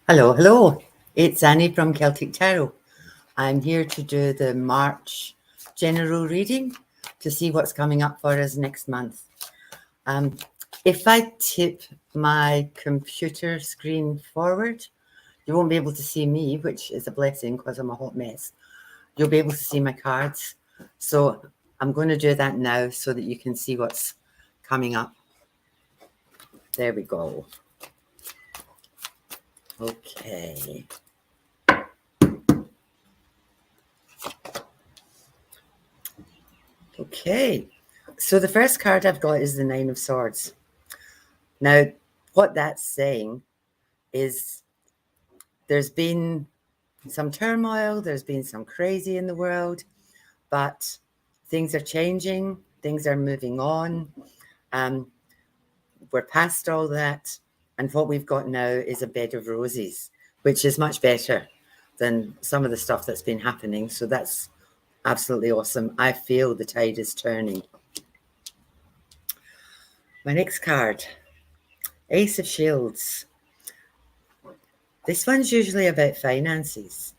Hello, hello. It's Annie from Celtic Tarot. I'm here to do the March general reading to see what's coming up for us next month. Um, if I tip my computer screen forward, you won't be able to see me, which is a blessing because I'm a hot mess. You'll be able to see my cards. So I'm going to do that now so that you can see what's coming up. There we go. Okay. Okay. So the first card I've got is the Nine of Swords. Now, what that's saying is there's been some turmoil, there's been some crazy in the world, but things are changing, things are moving on. We're past all that. And what we've got now is a bed of roses, which is much better than some of the stuff that's been happening. So that's absolutely awesome. I feel the tide is turning. My next card, Ace of Shields. This one's usually about finances.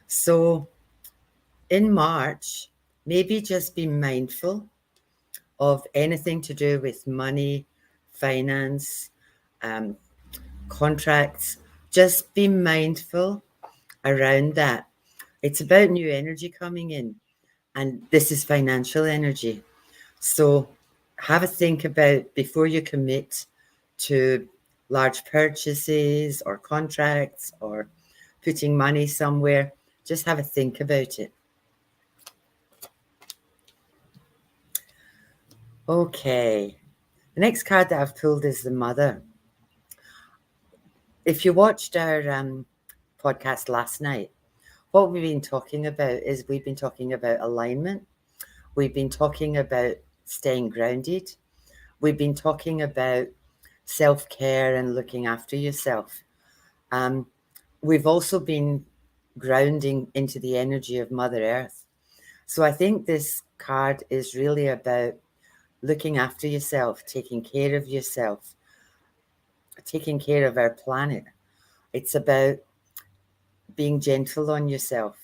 So in March, maybe just be mindful of anything to do with money, finance, contracts. Just be mindful around that. It's about new energy coming in, and this is financial energy. So have a think about before you commit to large purchases or contracts or putting money somewhere. Just have a think about it. Okay. The next card that I've pulled is the Mother. If you watched our podcast last night, what we've been talking about is we've been talking about alignment. We've been talking about staying grounded. We've been talking about self-care and looking after yourself. We've also been grounding into the energy of Mother Earth. So I think this card is really about looking after yourself, taking care of yourself, taking care of our planet. It's about being gentle on yourself.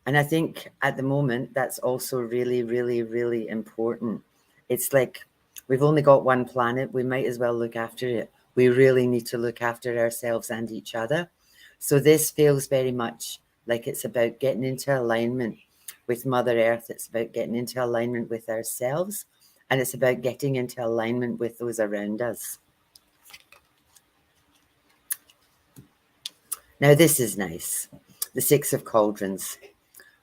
And I think at the moment, that's also really, really, really important. It's like we've only got one planet. We might as well look after it. We really need to look after ourselves and each other. So this feels very much like it's about getting into alignment with Mother Earth. It's about getting into alignment with ourselves. And it's about getting into alignment with those around us. Now, this is nice. The Six of Cauldrons.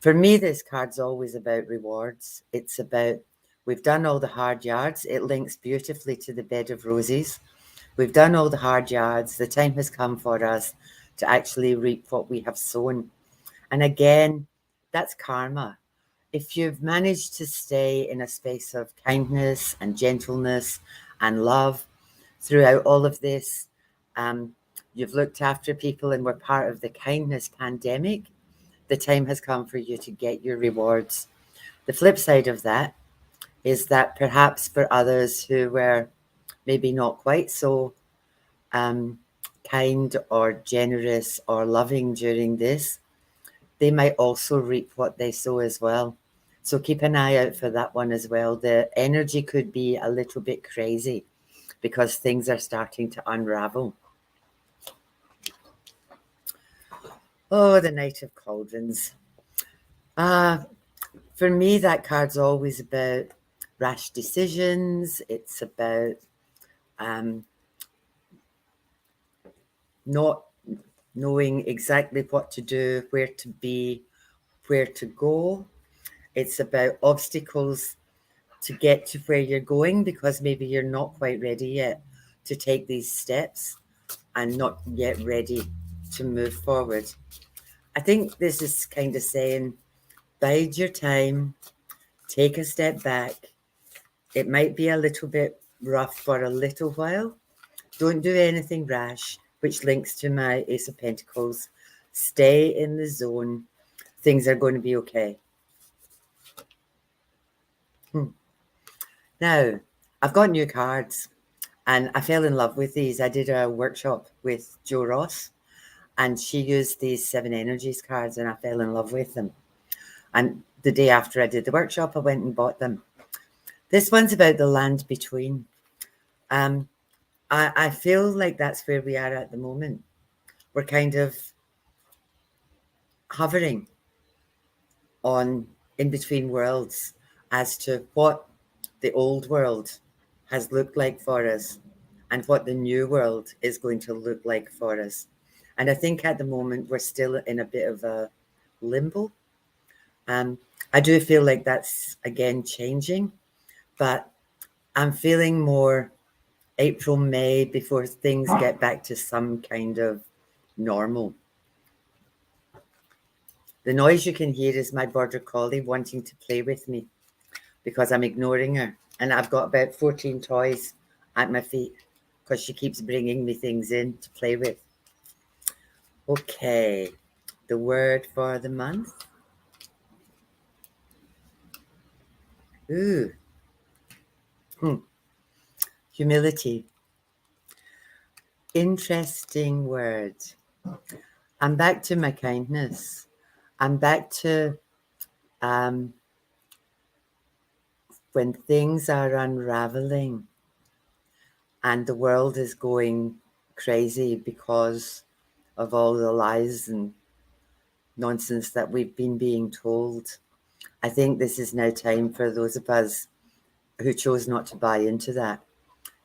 For me, this card's always about rewards. It's about, we've done all the hard yards. It links beautifully to the bed of roses. We've done all the hard yards. The time has come for us to actually reap what we have sown. And again, that's karma. If you've managed to stay in a space of kindness and gentleness and love throughout all of this, you've looked after people and were part of the kindness pandemic, the time has come for you to get your rewards. The flip side of that is that perhaps for others who were maybe not quite so kind or generous or loving during this, they might also reap what they sow as well. So keep an eye out for that one as well. The energy could be a little bit crazy because things are starting to unravel. Oh, the Knight of Cauldrons. For me, that card's always about rash decisions. It's about not knowing exactly what to do, where to be, where to go. It's about obstacles to get to where you're going because maybe you're not quite ready yet to take these steps and not yet ready to move forward. I think this is kind of saying, bide your time, take a step back. It might be a little bit rough for a little while. Don't do anything rash, which links to my Ace of Pentacles. Stay in the zone. Things are going to be okay. Now, I've got new cards and I fell in love with these. I did a workshop with Joe Ross And she used these 7 energies cards, and I fell in love with them. And the day after I did the workshop, I went and bought them. This one's about the land between. I feel like that's where we are at the moment. We're kind of hovering on in between worlds as to what the old world has looked like for us and what the new world is going to look like for us. And I think at the moment we're still in a bit of a limbo. I do feel like that's again changing, but I'm feeling more April, May before things get back to some kind of normal. The noise you can hear is my border collie wanting to play with me because I'm ignoring her. And I've got about 14 toys at my feet because she keeps bringing me things in to play with. Okay, the word for the month. Ooh. Humility. Interesting word. I'm back to my kindness. I'm back to when things are unraveling and the world is going crazy because of all the lies and nonsense that we've been being told. I think this is now time for those of us who chose not to buy into that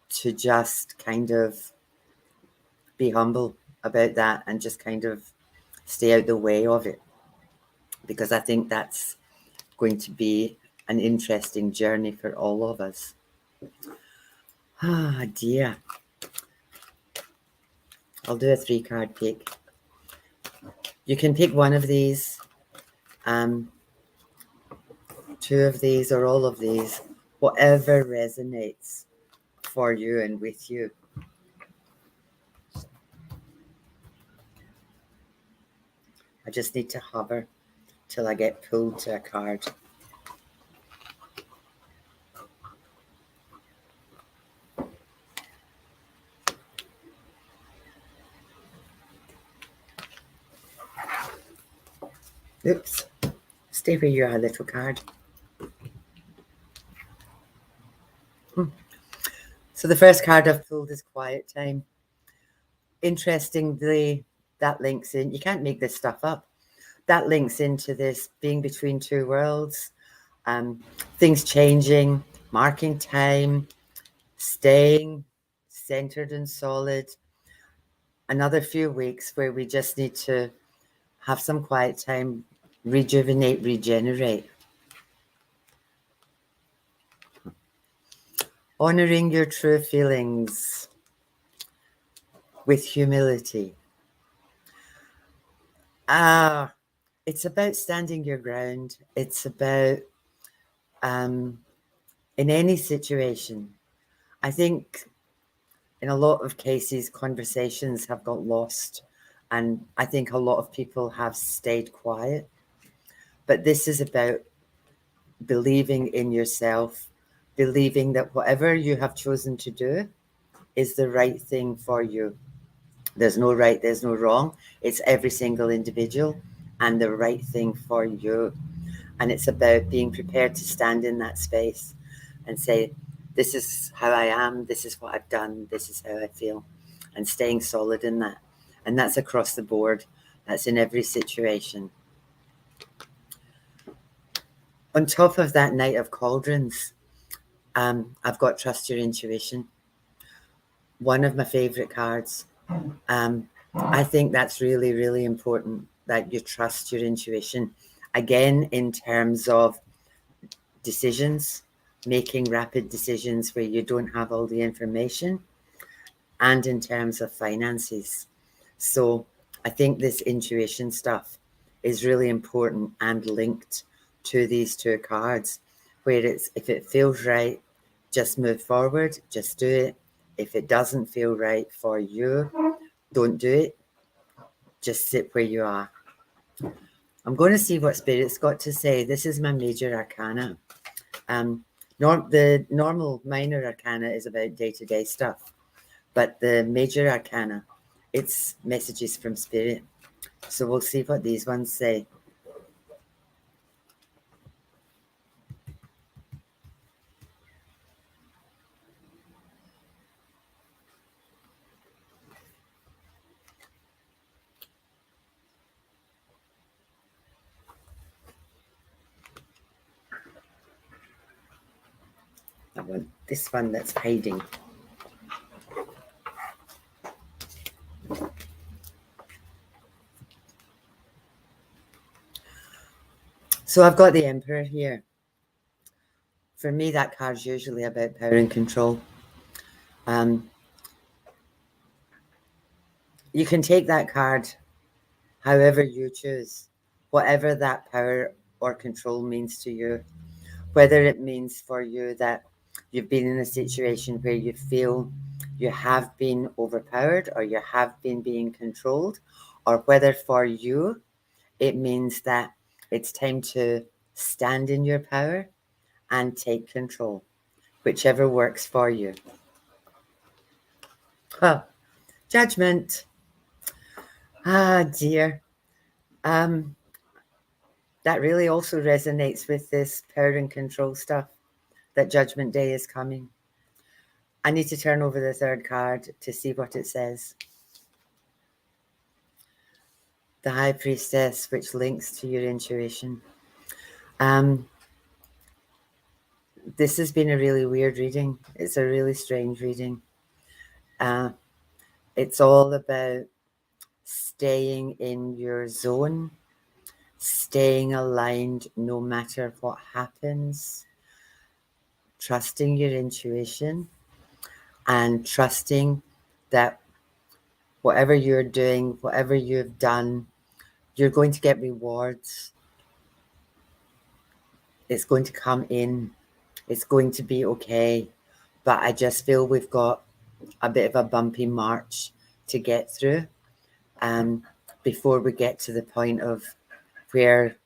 to just kind of be humble about that and just kind of stay out the way of it, because I think that's going to be an interesting journey for all of us. Ah, dear. I'll do a 3-card pick. You can pick one of these, 2 of these, or all of these, whatever resonates for you and with you. I just need to hover till I get pulled to a card. Oops. Stay where you are, little card. So the first card I've pulled is Quiet Time. Interestingly, that links in. You can't make this stuff up. That links into this being between 2 worlds, things changing, marking time, staying centered and solid. Another few weeks where we just need to have some quiet time, rejuvenate, regenerate. Honoring your true feelings with humility. It's about standing your ground. It's about, in any situation, I think in a lot of cases, conversations have got lost. And I think a lot of people have stayed quiet. But this is about believing in yourself, believing that whatever you have chosen to do is the right thing for you. There's no right, there's no wrong. It's every single individual and the right thing for you. And it's about being prepared to stand in that space and say, this is how I am, this is what I've done, this is how I feel, and staying solid in that. And that's across the board. That's in every situation. On top of that Knight of Cauldrons, I've got Trust Your Intuition. One of my favorite cards. I think that's really, really important that you trust your intuition. Again, in terms of decisions, making rapid decisions where you don't have all the information, and in terms of finances. So I think this intuition stuff is really important and linked to these 2 cards, where it's, if it feels right, just move forward, just do it. If it doesn't feel right for you, don't do it. Just sit where you are. I'm going to see what Spirit's got to say. This is my major arcana. The normal minor arcana is about day-to-day stuff, but the major arcana It's messages from spirit. So we'll see what these ones say. I want this one that's hiding. So I've got the Emperor here. For me, that card's usually about power and control. You can take that card however you choose, whatever that power or control means to you, whether it means for you that you've been in a situation where you feel you have been overpowered or you have been being controlled, or whether for you it means that it's time to stand in your power and take control, whichever works for you. Huh. Judgment. Ah, dear. That really also resonates with this power and control stuff, that Judgment Day is coming. I need to turn over the third card to see what it says. The High Priestess, which links to your intuition. This has been a really weird reading. It's a really strange reading. It's all about staying in your zone, staying aligned no matter what happens, trusting your intuition, and trusting that whatever you're doing, whatever you've done, you're going to get rewards. It's going to come in. It's going to be okay. But I just feel we've got a bit of a bumpy march to get through before we get to the point of where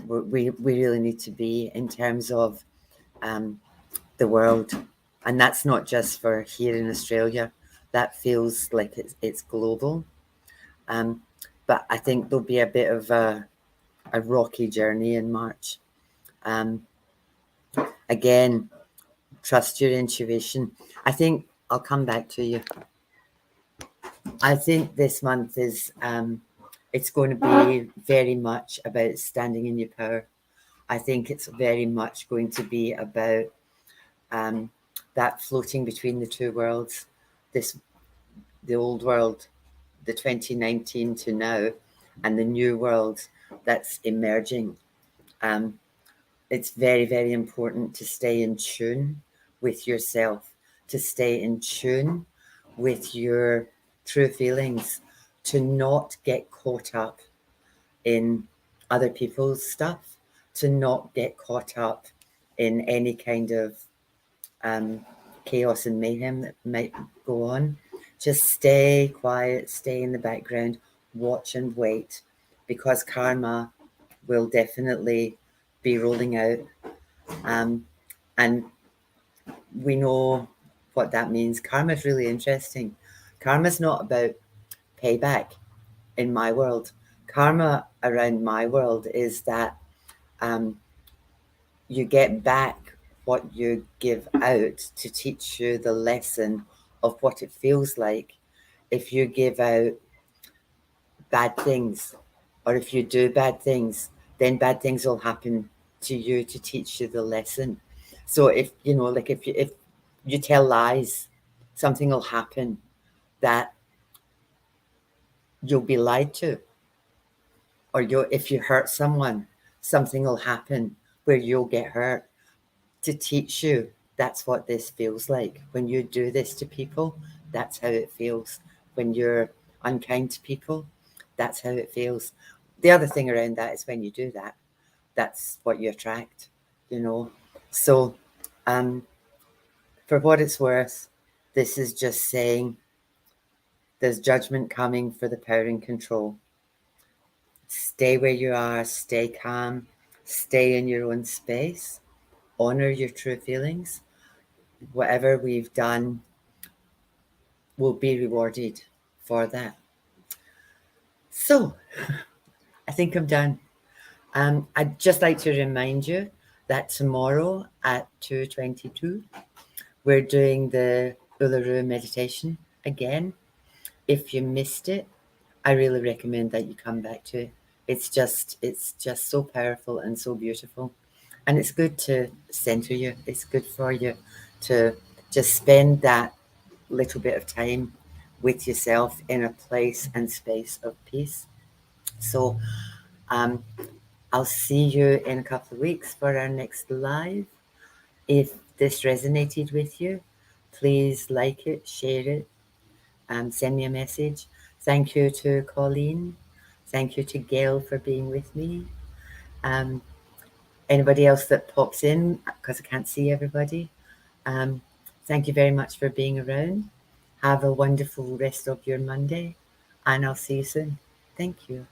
we really need to be in terms of the world. And that's not just for here in Australia. That feels like it's global. But I think there'll be a bit of a rocky journey in March. Again, trust your intuition. I think I'll come back to you. I think this month is it's going to be very much about standing in your power. I think it's very much going to be about that floating between the two worlds, the old world, the 2019 to now, and the new world that's emerging. It's very, very important to stay in tune with yourself, to stay in tune with your true feelings, to not get caught up in other people's stuff, to not get caught up in any kind of chaos and mayhem that might go on. Just stay quiet, stay in the background, watch and wait, because karma will definitely be rolling out. And we know what that means. Karma is really interesting. Karma is not about payback in my world. Karma around my world is that you get back what you give out to teach you the lesson of what it feels like if you give out bad things, or if you do bad things, then bad things will happen to you to teach you the lesson. So if you know, like if you tell lies, something will happen that you'll be lied to. Or if you hurt someone, something will happen where you'll get hurt to teach you that's what this feels like. When you do this to people, that's how it feels. When you're unkind to people, that's how it feels. The other thing around that is when you do that, that's what you attract, you know. So for what it's worth, this is just saying there's judgment coming for the power and control. Stay where you are, stay calm, stay in your own space, honor your true feelings. Whatever we've done will be rewarded. for that. So I think I'm done. I'd just like to remind you that tomorrow at 2:22, we're doing the Uluru meditation again. If you missed it, I really recommend that you come back to it. It's just so powerful and so beautiful. And it's good to center you. It's good for you to just spend that little bit of time with yourself in a place and space of peace. So I'll see you in a couple of weeks for our next live. If this resonated with you, please like it, share it, send me a message. Thank you to Colleen. Thank you to Gail for being with me. Anybody else that pops in, because I can't see everybody, thank you very much for being around. Have a wonderful rest of your Monday, and I'll see you soon. Thank you.